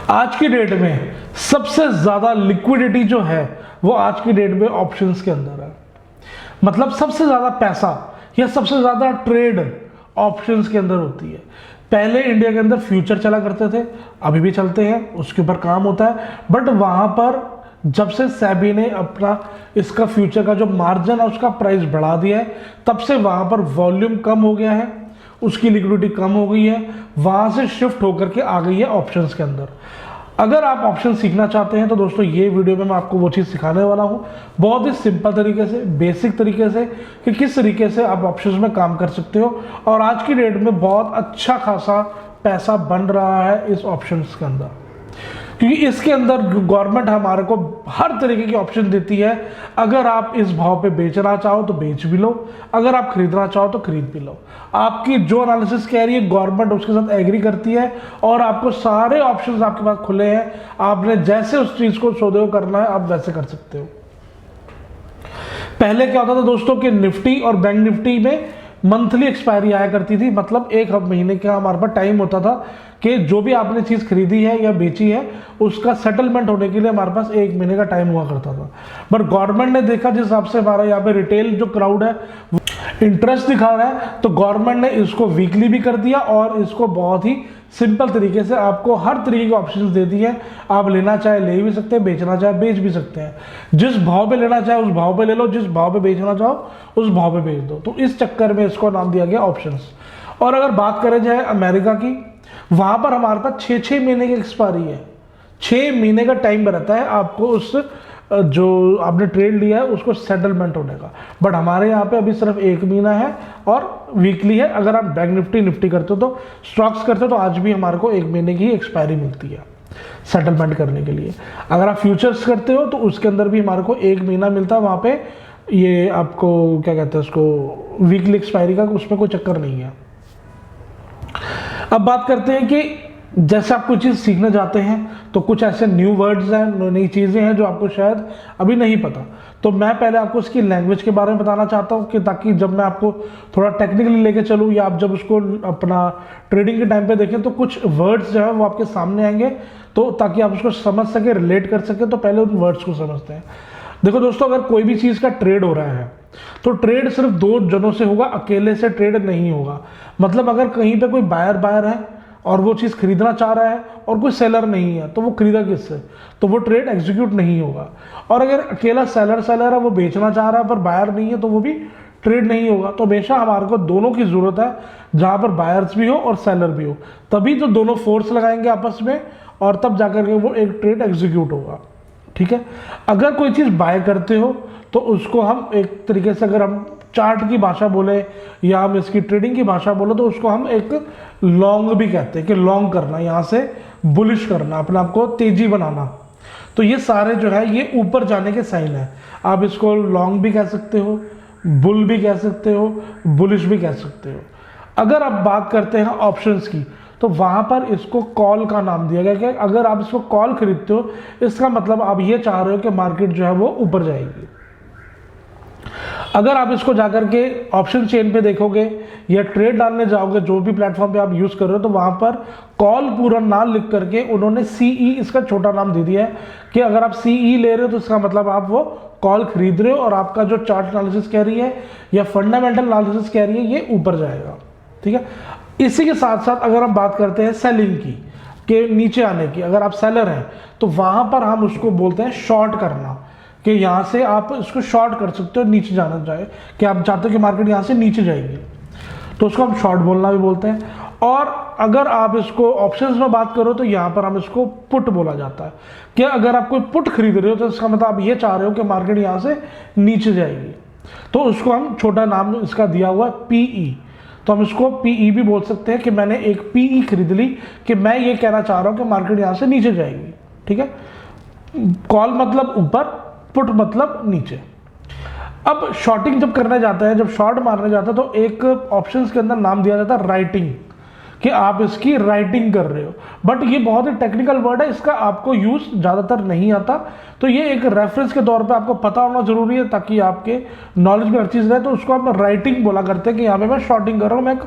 आज की डेट में सबसे ज़्यादा लिक्विडिटी जो है वो आज की डेट में ऑप्शंस के अंदर है। मतलब सबसे ज़्यादा पैसा या सबसे ज़्यादा ट्रेड ऑप्शंस के अंदर होती है। पहले इंडिया के अंदर फ्यूचर चला करते थे, अभी भी चलते हैं, उसके ऊपर काम होता है, बट वहाँ पर जब से सेबी ने अपना इसका फ्यूचर का जो मार्जिन है उसका प्राइस बढ़ा दिया है, तब से वहाँ पर वॉल्यूम कम हो गया है, उसकी लिक्विडिटी कम हो गई है, वहाँ से शिफ्ट होकर के आ गई है ऑप्शंस के अंदर। अगर आप ऑप्शन सीखना चाहते हैं तो दोस्तों ये वीडियो में मैं आपको वो चीज़ सिखाने वाला हूँ, बहुत ही सिंपल तरीके से, बेसिक तरीके से, कि किस तरीके से आप ऑप्शंस में काम कर सकते हो। और आज की डेट में बहुत अच्छा खासा पैसा बन रहा है इस ऑप्शंस के अंदर, क्योंकि इसके अंदर गवर्नमेंट हमारे को हर तरीके की ऑप्शन देती है। अगर आप इस भाव पे बेचना चाहो तो बेच भी लो, अगर आप खरीदना चाहो तो खरीद भी लो। आपकी जो एनालिसिस कह रही है गवर्नमेंट उसके साथ एग्री करती है और आपको सारे ऑप्शंस आपके पास खुले हैं। आपने जैसे उस चीज़ को सौदे करना है आप वैसे कर सकते हो। पहले क्या होता था दोस्तों कि निफ्टी और बैंक निफ्टी में मंथली एक्सपायरी आया करती थी, मतलब एक महीने का हमारे पास टाइम होता था कि जो भी आपने चीज़ खरीदी है या बेची है उसका सेटलमेंट होने के लिए हमारे पास एक महीने का टाइम हुआ करता था। बट गवर्नमेंट ने देखा जिस हिसाब से हमारा यहाँ पे रिटेल जो क्राउड है इंटरेस्ट दिखा रहा है, तो गवर्नमेंट ने इसको वीकली भी कर दिया और इसको बहुत ही सिंपल तरीके से आपको हर तरीके के ऑप्शंस दे दिए हैं। आप लेना चाहे ले भी सकते हैं, बेचना चाहे बेच भी सकते हैं। जिस भाव पे लेना चाहे उस भाव पे ले लो, जिस भाव पे बेचना चाहो उस भाव पे बेच दो। तो इस चक्कर में इसको नाम दिया गया ऑप्शंस। और अगर बात करें जाए अमेरिका की, वहाँ पर हमारे पास 6-6 महीने की एक्सपायरी है। 6 महीने का टाइम रहता है आपको उस जो आपने ट्रेड लिया है उसको सेटलमेंट होने का। बट हमारे यहाँ पे अभी सिर्फ 1 महीना है और वीकली है। अगर आप बैंक निफ्टी करते हो तो स्टॉक्स करते हो तो आज भी हमारे को 1 महीने की एक्सपायरी मिलती है सेटलमेंट करने के लिए। अगर आप फ्यूचर्स करते हो तो उसके अंदर भी हमारे को 1 महीना मिलता है। वहाँ पे ये आपको क्या कहते हैं उसको वीकली एक्सपायरी का, उसमें कोई चक्कर नहीं है। अब बात करते हैं कि जैसे आप कोई चीज़ सीखने जाते हैं तो कुछ ऐसे न्यू वर्ड्स हैं, नई चीज़ें हैं जो आपको शायद अभी नहीं पता। तो मैं पहले आपको इसकी लैंग्वेज के बारे में बताना चाहता हूँ कि ताकि जब मैं आपको थोड़ा टेक्निकली लेके चलूँ या आप जब उसको अपना ट्रेडिंग के टाइम पे देखें तो कुछ वर्ड्स जो है वो आपके सामने आएंगे, तो ताकि आप उसको समझ सके, रिलेट कर सके। तो पहले उन वर्ड्स को समझते हैं। देखो दोस्तों, अगर कोई भी चीज़ का ट्रेड हो रहा है तो ट्रेड सिर्फ 2 जनों से होगा, अकेले से ट्रेड नहीं होगा। मतलब अगर कहीं पे कोई बायर है और वो चीज़ खरीदना चाह रहा है और कोई सेलर नहीं है तो वो खरीदा किससे, तो वो ट्रेड एग्जीक्यूट नहीं होगा। और अगर अकेला सेलर है, वो बेचना चाह रहा है पर बायर नहीं है तो वो भी ट्रेड नहीं होगा। तो हमेशा हमारे को दोनों की ज़रूरत है, जहाँ पर बायर्स भी हो और सेलर भी हो, तभी तो दोनों फोर्स लगाएंगे आपस में और तब जाकर के वो एक ट्रेड एग्जीक्यूट होगा। ठीक है। अगर कोई चीज़ बाय करते हो तो उसको हम एक तरीके से, अगर हम चार्ट की भाषा बोले या हम इसकी ट्रेडिंग की भाषा बोले, तो उसको हम एक लॉन्ग भी कहते हैं कि लॉन्ग करना, यहाँ से बुलिश करना, अपने आप को तेजी बनाना। तो ये सारे जो है ये ऊपर जाने के साइन है। आप इसको लॉन्ग भी कह सकते हो, बुल भी कह सकते हो, बुलिश भी कह सकते हो। अगर आप बात करते हैं ऑप्शंस की तो वहाँ पर इसको कॉल का नाम दिया गया कि अगर आप इसको कॉल खरीदते हो इसका मतलब आप ये चाह रहे हो कि मार्केट जो है वो ऊपर जाएगी। अगर आप इसको जाकर के ऑप्शन चेन पे देखोगे या ट्रेड डालने जाओगे, जो भी प्लेटफॉर्म पे आप यूज़ कर रहे हो, तो वहाँ पर कॉल पूरा नाम लिख करके उन्होंने सीई इसका छोटा नाम दे दिया है कि अगर आप सीई ले रहे हो तो इसका मतलब आप वो कॉल खरीद रहे हो और आपका जो चार्ट एनालिसिस कह रही है या फंडामेंटल एनालिसिस कह रही है ये ऊपर जाएगा। ठीक है। इसी के साथ साथ अगर हम बात करते हैं सेलिंग की, के नीचे आने की, अगर आप सेलर हैं तो वहाँ पर हम उसको बोलते हैं शॉर्ट करना, कि यहाँ से आप इसको शॉर्ट कर सकते हो, नीचे जाना चाहे कि आप चाहते हो कि मार्केट यहाँ से नीचे जाएगी तो उसको हम शॉर्ट बोलना भी बोलते हैं। और अगर आप इसको ऑप्शंस में बात करो तो यहाँ पर हम इसको पुट बोला जाता है कि अगर आप कोई पुट खरीद रहे हो तो इसका मतलब आप ये चाह रहे हो कि मार्केट यहाँ से नीचे जाएगी, तो उसको हम छोटा नाम इसका दिया हुआ है पीई। तो हम इसको पीई भी बोल सकते हैं कि मैंने एक पीई खरीद ली, कि मैं ये कहना चाह रहा हूँ कि मार्केट यहाँ से नीचे जाएगी। ठीक है। कॉल मतलब ऊपर, पुट मतलब नीचे। अब शॉर्टिंग जब करने जाता है, जब शॉर्ट मारने जाता है, तो एक ऑप्शंस के अंदर नाम दिया जाता है राइटिंग, कि आप इसकी राइटिंग कर रहे हो। बट ये बहुत ही टेक्निकल वर्ड है, इसका आपको यूज़ ज़्यादातर नहीं आता। तो ये एक रेफरेंस के तौर पे आपको पता होना जरूरी है ताकि आपके नॉलेज में हर चीज़ रहे। तो उसको हम राइटिंग बोला करते हैं कि यहाँ पे मैं शॉर्टिंग कर रहा हूँ, मैं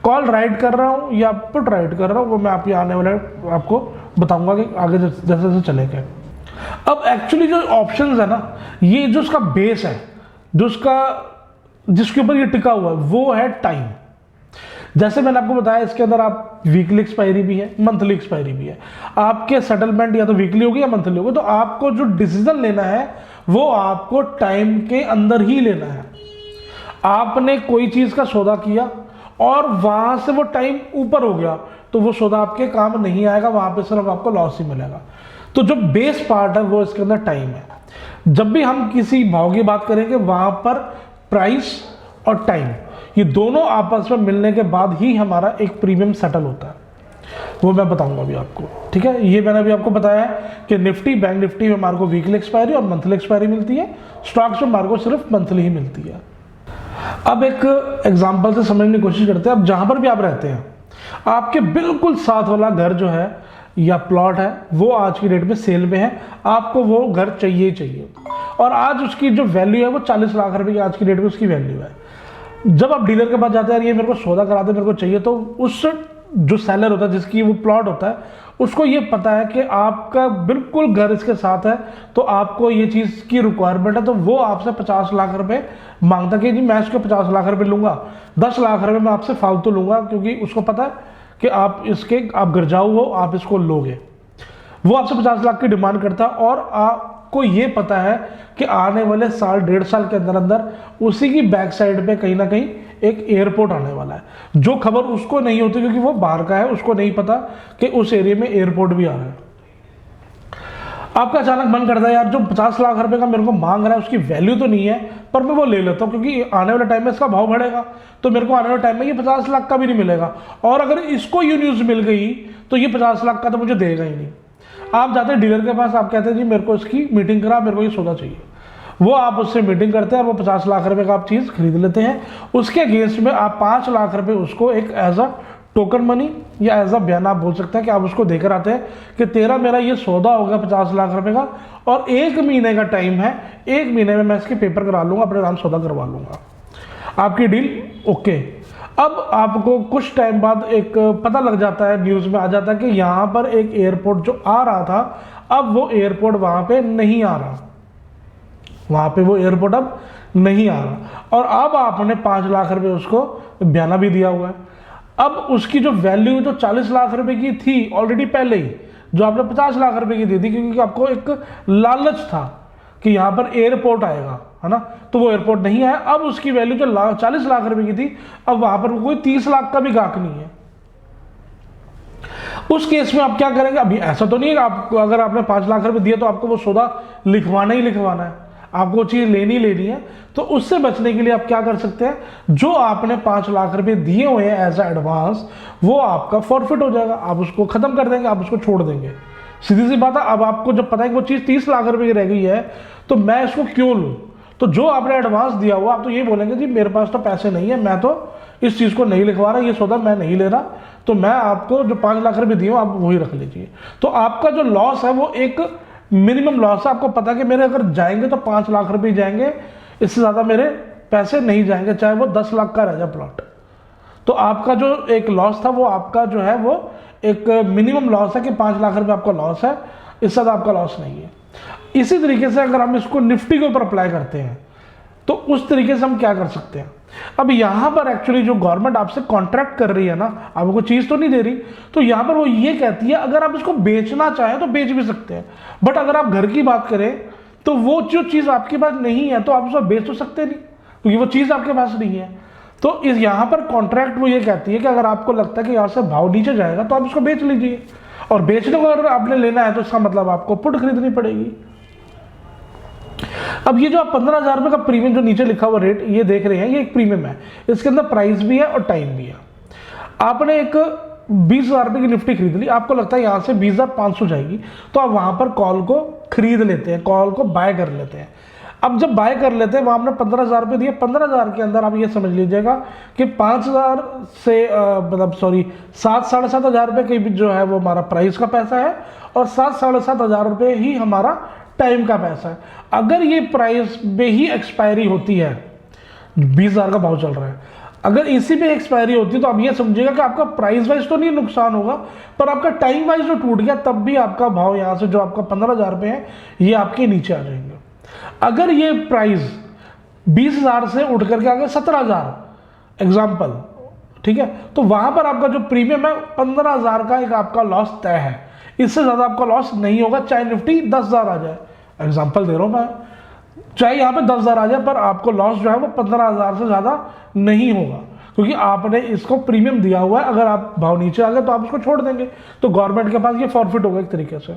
कॉल राइट कर रहा हूँ या पुट राइट कर रहा हूँ, वो मैं आप आने वाले आपको बताऊंगा कि आगे जैसे जैसे चलेगा। अब एक्चुअली जो ऑप्शंस है ना, ये जो उसका बेस है, जो उसका जिसके ऊपर ये टिका हुआ है वो है टाइम। जैसे मैंने आपको बताया इसके अंदर आप वीकली एक्सपायरी भी है, मंथली एक्सपायरी भी है। आपके सेटलमेंट या तो वीकली होगी या मंथली होगी, तो आपको जो डिसीजन लेना है वो आपको टाइम के अंदर ही लेना है। आपने कोई चीज का सौदा किया और वहां से वो टाइम ऊपर हो गया तो वो सौदा आपके काम नहीं आएगा, वहां पे सिर्फ आपको लॉस ही मिलेगा। तो जो बेस पार्ट है वो इसके अंदर टाइम है। जब भी हम किसी भाव की बात करेंगे वहां पर प्राइस और टाइम ये दोनों आपस में मिलने के बाद ही हमारा एक प्रीमियम सेटल होता है, वो मैं बताऊंगा अभी आपको। ठीक है, ये मैंने अभी आपको बताया है कि निफ्टी, बैंक निफ्टी में हमारे को वीकली एक्सपायरी और मंथली एक्सपायरी मिलती है, स्टॉक्स में हमारे को सिर्फ मंथली ही मिलती है। अब एक एग्जांपल से समझने की कोशिश करते हैं। अब जहां पर भी आप रहते हैं, आपके बिल्कुल साथ वाला घर जो है या प्लॉट है वो आज की डेट में सेल में है, आपको वो घर चाहिए ही चाहिए, और आज उसकी जो वैल्यू है वो 40 लाख रुपए की आज की डेट में उसकी वैल्यू है। जब आप डीलर के पास जाते हैं, ये मेरे को सौदा करा दे, मेरे को चाहिए, तो उस जो सेलर होता है जिसकी वो प्लॉट होता है उसको ये पता है कि आपका बिल्कुल घर इसके साथ है, तो आपको ये चीज़ की रिक्वायरमेंट है, तो वो आपसे 50 लाख रुपए मांगता कि जी मैं इसके 50 लाख रुपए लूंगा, 10 लाख रुपए मैं आपसे फालतू लूंगा, क्योंकि उसको पता है कि आप घर जाऊ हो, आप इसको लोगे। वो आपसे 50 लाख की डिमांड करता है और आपको ये पता है कि आने वाले साल 1.5 साल के अंदर अंदर उसी की बैक साइड पे कहीं ना कहीं एक एयरपोर्ट आने वाला है, जो खबर उसको नहीं होती क्योंकि वो बाहर का है, उसको नहीं पता कि उस एरिया में एयरपोर्ट भी आ रहा है। आपका अचानक मन करता है यार जो 50 लाख रुपए का मेरे को मांग रहा है उसकी वैल्यू तो नहीं है, पर मैं वो ले लेता हूँ क्योंकि आने वाले टाइम में इसका भाव बढ़ेगा, तो मेरे को आने वाले टाइम में ये 50 लाख का भी नहीं मिलेगा, और अगर इसको ये न्यूज़ मिल गई तो ये 50 लाख का तो मुझे देगा ही नहीं। आप जाते हैं डीलर के पास, आप कहते हैं जी मेरे को इसकी मीटिंग करा, मेरे को ये सौदा चाहिए। वो आप उससे मीटिंग करते हैं और वो 50 लाख रुपए का आप चीज़ खरीद लेते हैं। उसके अगेंस्ट में आप 5 लाख रुपए उसको एक एज अ टोकन मनी या एज अ बयान आप बोल सकते हैं कि आप उसको देकर आते हैं कि तेरा मेरा ये सौदा होगा 50 लाख रुपए का, और 1 महीने का टाइम है, 1 महीने में मैं इसके पेपर करा लूंगा, अपने नाम सौदा करवा लूंगा, आपकी डील ओके। अब आपको कुछ टाइम बाद एक पता लग जाता है, न्यूज़ में आ जाता है कि यहाँ पर एक एयरपोर्ट जो आ रहा था, अब वो एयरपोर्ट वहाँ पे नहीं आ रहा, वहाँ पे वो एयरपोर्ट अब नहीं आ रहा, और अब आपने 5 लाख रुपए उसको बयाना भी दिया हुआ है। अब उसकी जो वैल्यू जो 40 लाख रुपए की थी ऑलरेडी पहले ही, जो आपने 50 लाख रुपए की दी थी, क्योंकि आपको एक लालच था कि यहाँ पर एयरपोर्ट आएगा, है ना, तो वो एयरपोर्ट नहीं आया। अब उसकी वैल्यू जो 40 लाख रुपए की थी, अब वहां पर कोई 30 लाख का भी गाहक नहीं है। उस केस में आप क्या करेंगे? अभी ऐसा तो नहीं है आपको, अगर आपने 5 लाख रुपए दिए तो आपको वो सौदा लिखवाना ही लिखवाना है, आपको चीज लेनी है। तो उससे बचने के लिए आप क्या कर सकते हैं, जो आपने 5 लाख रुपए दिए हुए हैं एज एडवांस, वो आपका फॉरफिट हो जाएगा, आप उसको खत्म कर देंगे, आप उसको छोड़ देंगे। सीधी सी बात है। अब आपको जब पता है कि वो चीज 30 लाख रुपए की रह गई है, तो मैं इसको क्यों लूं? तो जो आपने एडवांस दिया हुआ, आप तो ये बोलेंगे जी मेरे पास तो पैसे नहीं है, मैं तो इस चीज को नहीं लिखवा रहा, ये सौदा मैं नहीं ले रहा, तो मैं आपको जो 5 लाख रुपए दिए आप वही रख लीजिए। तो आपका जो लॉस है वो एक मिनिमम लॉस है। आपको पता है कि मेरे अगर जाएंगे तो 5 लाख रुपए जाएंगे, इससे ज्यादा मेरे पैसे नहीं जाएंगे, चाहे वो 10 लाख का रह जाए प्लॉट। तो आपका जो एक लॉस था वो आपका जो है वो एक मिनिमम लॉस है कि 5 लाख रुपए आपका लॉस है, इससे ज्यादा आपका लॉस नहीं है। इसी तरीके से अगर हम इसको निफ्टी के ऊपर अप्लाई करते हैं तो उस तरीके से हम क्या कर सकते हैं? अब यहां पर एक्चुअली जो गवर्नमेंट आपसे कॉन्ट्रैक्ट कर रही है ना, आपको चीज तो नहीं दे रही, तो यहां पर वो ये कहती है अगर आप इसको बेचना चाहें तो बेच भी सकते हैं, बट अगर आप घर की बात करें तो वो जो चीज आपके पास नहीं है तो आप उसको बेच तो सकते नहीं, क्योंकि वो चीज आपके पास नहीं है। तो इस यहां पर कॉन्ट्रैक्ट वो ये कहती है कि अगर आपको लगता है कि यहां से भाव नीचे जाएगा तो आप इसको बेच लीजिए, और बेचने को अगर आपने लेना है तो इसका मतलब आपको पुट खरीदनी पड़ेगी। अब ये जो आप 15,000 रुपए का प्रीमियम जो नीचे लिखा हुआ रेट ये देख रहे हैं, ये एक प्रीमियम है, इसके अंदर प्राइस भी है और टाइम भी है। आपने एक 20,000 रुपए की निफ्टी खरीद ली, आपको लगता है यहां से 20,500 जाएगी, तो आप वहां पर कॉल को खरीद लेते हैं, कॉल को बाय कर लेते हैं। अब जब बाय कर लेते हैं, वहां आपने 15,000 रुपए दिए, 15,000 के अंदर आप ये समझ लीजिएगा कि 5,000 से मतलब सॉरी 7-7,500 रुपए के भी जो है वो हमारा प्राइस का पैसा है, और 7-7,500 रुपए ही हमारा टाइम का पैसा है। अगर ये प्राइस में ही एक्सपायरी होती है, 20,000 का भाव चल रहा है, अगर इसी पे एक्सपायरी होती तो आप ये समझिएगा कि आपका प्राइस वाइज तो नहीं नुकसान होगा, पर आपका टाइम वाइज जो टूट गया तब भी आपका भाव यहाँ से जो आपका 15,000 रुपये है ये आपके नीचे आ जाएंगे। अगर ये प्राइस 20,000 से उठ करके आ गया 17,000 एग्जाम्पल, ठीक है, तो वहां पर आपका जो प्रीमियम है 15,000 का एक आपका लॉस तय है। इससे ज़्यादा आपका लॉस नहीं होगा, चाहे निफ्टी 10,000 आ जाए, एग्जाम्पल दे रहा हूं मैं, चाहे यहाँ पे 10,000 आ जाए, पर आपको लॉस जो है वो 15,000 से ज़्यादा नहीं होगा, क्योंकि आपने इसको प्रीमियम दिया हुआ है। अगर आप भाव नीचे आ गए तो आप इसको छोड़ देंगे, तो गवर्नमेंट के पास ये फॉरफिट होगा एक तरीके से।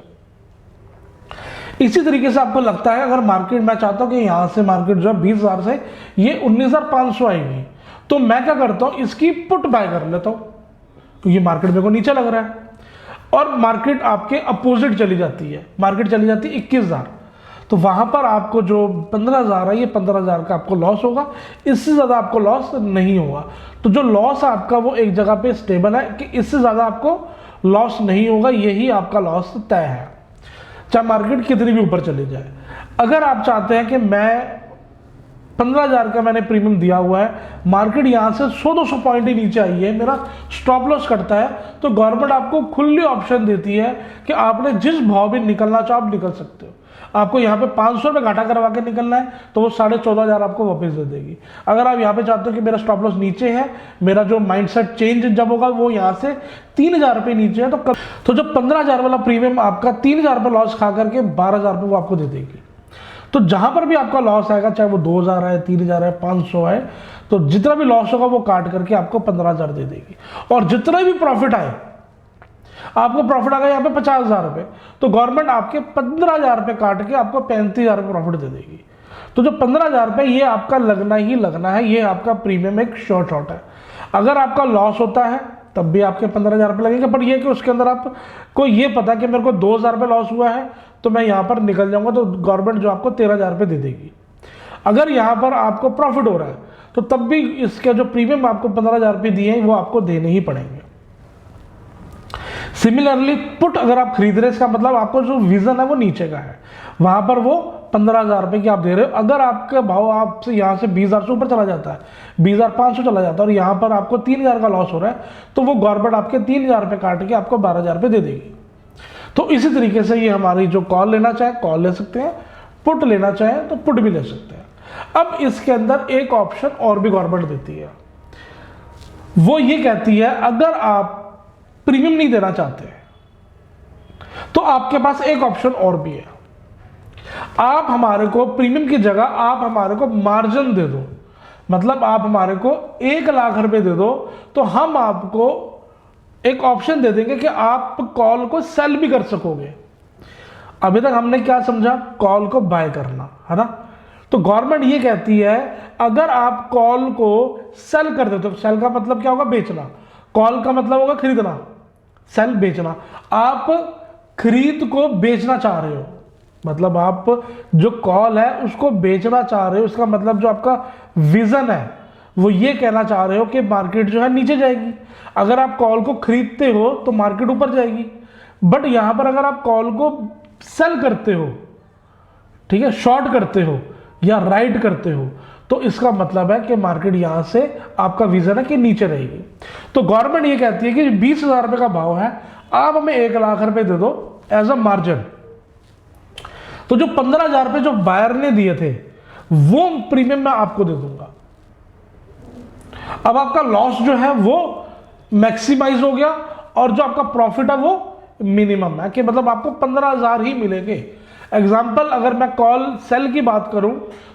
इसी तरीके से आपको लगता है अगर मार्केट, मैं चाहता हूं कि यहां से मार्केट जो है 20,000 से ये 19,500 आएगी, तो मैं क्या करता हूं, इसकी पुट बाय कर लेता हूं, क्योंकि मार्केट मेरे को नीचे लग रहा है, और मार्केट आपके अपोजिट चली जाती है, मार्केट चली जाती है 21,000, तो वहां पर आपको जो 15,000 है ये 15,000 का आपको लॉस होगा, इससे ज़्यादा आपको लॉस नहीं होगा। तो जो लॉस आपका वो एक जगह पे स्टेबल है कि इससे ज़्यादा आपको लॉस नहीं होगा, यही आपका लॉस तय है, चाहे मार्केट कितनी भी ऊपर चली जाए। अगर आप चाहते हैं कि मैं 15,000 का मैंने प्रीमियम दिया हुआ है, मार्केट यहाँ से 100-200 पॉइंट ही नीचे आई है, मेरा स्टॉप लॉस करता है, तो गवर्नमेंट आपको खुली ऑप्शन देती है कि आपने जिस भाव में निकलना चाहो आप निकल सकते हो। आपको यहाँ पे 500 रुपये घाटा करवा के निकलना है तो वो 14,500 आपको वापस दे देगी। अगर आप यहाँ पे चाहते हो कि मेरा स्टॉप लॉस नीचे है, मेरा जो माइंडसेट चेंज जब होगा वो यहाँ से 3,000 रुपये नीचे है, तो जब 15,000 वाला प्रीमियम आपका 3,000 रुपये लॉस खा करके 12,000 रुपये वो आपको दे देगी। तो जहां पर भी आपका लॉस आएगा, चाहे वो 2,000 है, 3,000 है, 500 है, तो जितना भी लॉस होगा वो काट करके आपको 15,000 दे देगी। और जितना भी प्रॉफिट आए, आपको प्रॉफिट आ गया यहाँ पे 50,000 रुपये, तो गवर्नमेंट आपके 15,000 रुपये काट के आपको 35,000 रुपये प्रॉफिट दे देगी। तो जो 15,000 रुपये ये आपका लगना ही लगना है, ये आपका प्रीमियम एक शॉर्ट है। अगर आपका लॉस होता है तब भी आपके 15,000 रुपये लगेंगे, पर ये कि उसके अंदर आपको ये पता कि मेरे को 2,000 रुपये लॉस हुआ है तो मैं यहाँ पर निकल जाऊंगा, तो गवर्नमेंट जो आपको 13,000 रुपये दे देगी। अगर यहाँ पर आपको प्रॉफिट हो रहा है तो तब भी इसके जो प्रीमियम आपको 15,000 रुपये दिए हैं वो आपको देने ही पड़ेंगे। सिमिलरली पुट अगर आप खरीद रहे हैं, इसका मतलब आपको जो विजन है वो नीचे का है, वहां पर वो 15,000 रुपये की आप दे रहे हो। अगर आपका भाव आपसे यहाँ से 20,000 से ऊपर चला जाता है, 20,500 चला जाता है, और यहाँ पर आपको 3,000 का लॉस हो रहा है, तो वो गवर्नमेंट आपके 3,000 रुपये काट के आपको 12,000 रुपये दे देगी। तो इसी तरीके से ये हमारी जो कॉल लेना चाहे कॉल ले सकते हैं, पुट लेना चाहे तो पुट भी ले सकते हैं। अब इसके अंदर एक ऑप्शन और भी गवर्नमेंट देती है, वो ये कहती है अगर आप प्रीमियम नहीं देना चाहते तो आपके पास एक ऑप्शन और भी है, आप हमारे को प्रीमियम की जगह आप हमारे को मार्जिन दे दो, मतलब आप हमारे को 1,00,000 रुपए दे दो, तो हम आपको एक ऑप्शन दे देंगे कि आप कॉल को सेल भी कर सकोगे। अभी तक हमने क्या समझा, कॉल को बाय करना है ना, तो गवर्नमेंट ये कहती है अगर आप कॉल को सेल कर देते हो, सेल का मतलब क्या होगा, बेचना, कॉल का मतलब होगा खरीदना, सेल बेचना, आप खरीद को बेचना चाह रहे हो, मतलब आप जो कॉल है उसको बेचना चाह रहे हो, उसका मतलब जो आपका विजन है वो ये कहना चाह रहे हो कि मार्केट जो है नीचे जाएगी। अगर आप कॉल को खरीदते हो तो मार्केट ऊपर जाएगी, बट यहां पर अगर आप कॉल को सेल करते हो, ठीक है, शॉर्ट करते हो या राइट करते हो, तो इसका मतलब है कि मार्केट यहां से आपका विजन है कि नीचे रहेगी। तो गवर्नमेंट ये कहती है कि 20,000 रुपये का भाव है, आप हमें 1,00,000 रुपये दे दो एज अ मार्जिन। तो जो 15,000 रुपये जो बायर ने दिए थे वो प्रीमियम मैं आपको दे दूंगा। अब आपका लॉस जो है वो मैक्सिमाइज हो गया और जो आपका प्रॉफिट है वो मिनिमम है, कि मतलब आपको 15,000 ही मिलेंगे। एग्जाम्पल अगर मैं कॉल सेल की बात करूं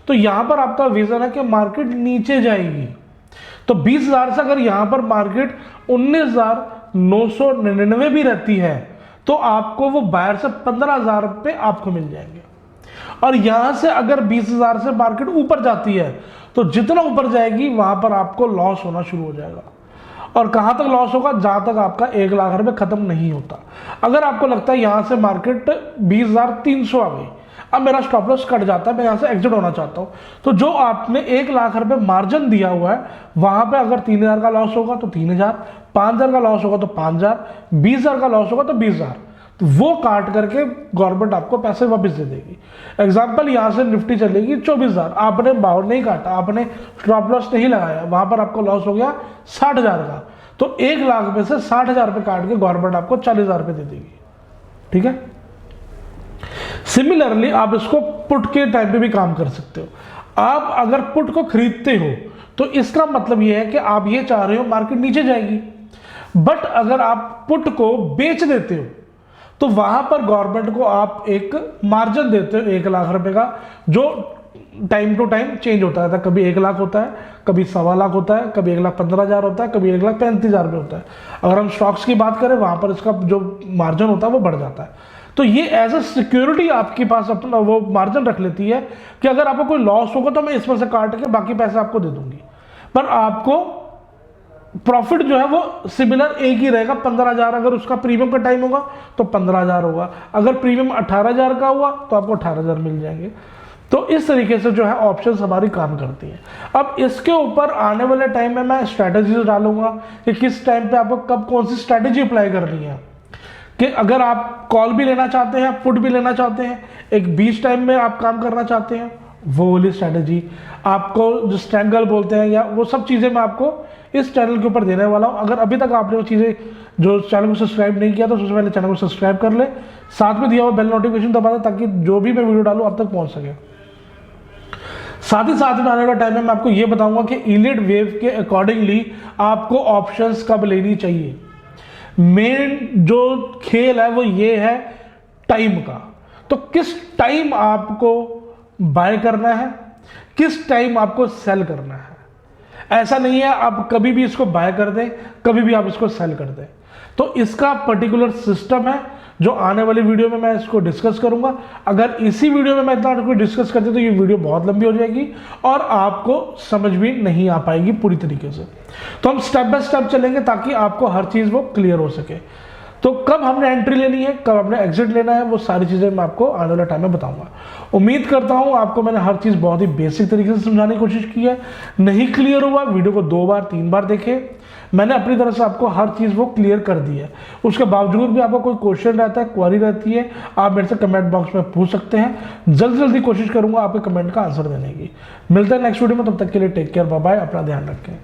तो यहां पर आपका विजन है कि मार्केट नीचे जाएगी, तो 20,000 से अगर यहां पर मार्केट 19,999 भी रहती है तो आपको वो बायर से 15,000 रुपये आपको मिल जाएंगे। और यहां से अगर 20,000 से मार्केट ऊपर जाती है तो जितना ऊपर जाएगी वहां पर आपको लॉस होना शुरू हो जाएगा। और कहां तक लॉस होगा, जहां तक आपका 1,00,000 रुपये खत्म नहीं होता। अगर आपको लगता है यहां से मार्केट 20,300 आ गई, अब मेरा स्टॉप लॉस कट जाता है, मैं यहां से एग्जिट होना चाहता हूं, तो जो आपने 1,00,000 रुपये मार्जिन दिया हुआ है वहां पे अगर 3,000 का लॉस होगा तो 3,000, 5,000 का लॉस होगा तो 5,000, 20,000 का लॉस होगा तो 20,000, तो वो काट करके गवर्नमेंट आपको पैसे वापस दे देगी। एग्जाम्पल, यहाँ से निफ्टी चलेगी 24,000, आपने बाहर नहीं काटा, आपने स्टॉप लॉस नहीं लगाया, वहां पर आपको लॉस हो गया 60,000 का, तो 1 लाख में से 60,000 रुपये काट के गवर्नमेंट आपको 40,000 रुपये दे देगी। ठीक है। सिमिलरली आप इसको पुट के टाइम पे भी काम कर सकते हो। आप अगर पुट को खरीदते हो तो इसका मतलब यह है कि आप ये चाह रहे हो मार्केट नीचे जाएगी, बट अगर आप पुट को बेच देते हो तो वहां पर गवर्नमेंट को आप एक मार्जिन देते हो 1 लाख रुपए का, जो टाइम टू टाइम चेंज होता है। कभी 1 लाख होता है, कभी 1.25 लाख होता है, कभी 1,15,000 होता है, कभी 1,35,000 रुपये होता है। अगर हम स्टॉक्स की बात करें वहां पर इसका जो मार्जिन होता है वो बढ़ जाता है। तो ये एज ए सिक्योरिटी आपके पास अपना वो मार्जिन रख लेती है कि अगर आपको कोई लॉस होगा तो मैं इसमें से काट के बाकी पैसे आपको दे दूंगी, पर आपको प्रॉफिट जो है वो सिमिलर एक ही रहेगा। 15,000 अगर उसका प्रीमियम का टाइम होगा तो 15,000 होगा, अगर प्रीमियम 18,000 का हुआ तो आपको 18,000 मिल जाएंगे। तो इस तरीके से जो है ऑप्शंस हमारी काम करती हैं। अब इसके ऊपर आने वाले टाइम में मैं स्ट्रैटेजीज डालूंगा कि किस टाइम पे आपको कब कौन सी स्ट्रैटेजी अप्लाई करनी है, कि अगर आप कॉल भी लेना चाहते हैं, पुट भी लेना चाहते हैं, एक बीच टाइम में आप काम करना चाहते हैं, वो वाली स्ट्रैटेजी आपको जो स्ट्रैंगल बोलते हैं या वो सब चीज़ें मैं आपको इस चैनल के ऊपर देने वाला हूं। अगर अभी तक आपने वो चीज़ें जो चैनल को सब्सक्राइब नहीं किया तो सबसे पहले चैनल को सब्सक्राइब कर ले, साथ में दिया हुआ बेल नोटिफिकेशन दबा दे ताकि जो भी मैं वीडियो डालूं आप तक पहुंच सके। साथ ही साथ में आने वाले टाइम में मैं आपको ये बताऊंगा कि इलीड वेव के अकॉर्डिंगली आपको ऑप्शंस कब लेनी चाहिए। मेन जो खेल है वो ये है टाइम का, तो किस टाइम आपको बाय करना है, किस टाइम आपको सेल करना है। ऐसा नहीं है आप कभी भी इसको बाय कर दें, कभी भी आप इसको सेल कर दें। तो इसका पर्टिकुलर सिस्टम है जो आने वाली वीडियो में मैं इसको डिस्कस करूंगा। अगर इसी वीडियो में मैं इतना कुछ डिस्कस करती तो ये वीडियो बहुत लंबी हो जाएगी और आपको समझ भी नहीं आ पाएगी पूरी तरीके से। तो हम स्टेप बाय स्टेप चलेंगे ताकि आपको हर चीज़ वो क्लियर हो सके। तो कब हमने एंट्री लेनी है, कब हमने एग्जिट लेना है, वो सारी चीज़ें मैं आपको आने वाले टाइम में बताऊंगा। उम्मीद करता हूं आपको मैंने हर चीज़ बहुत ही बेसिक तरीके से समझाने की कोशिश की है। नहीं क्लियर हुआ वीडियो को 2 बार 3 बार देखें, मैंने अपनी तरफ से आपको हर चीज़ वो क्लियर कर दी है। उसके बावजूद भी आपको कोई क्वेश्चन रहता है, क्वेरी रहती है, आप मेरे से कमेंट बॉक्स में पूछ सकते हैं। जल्दी जल्दी कोशिश करूंगा आपके कमेंट का आंसर देने की। मिलते हैं नेक्स्ट वीडियो में, तब तक के लिए टेक केयर, बाय बाय, अपना ध्यान रखें।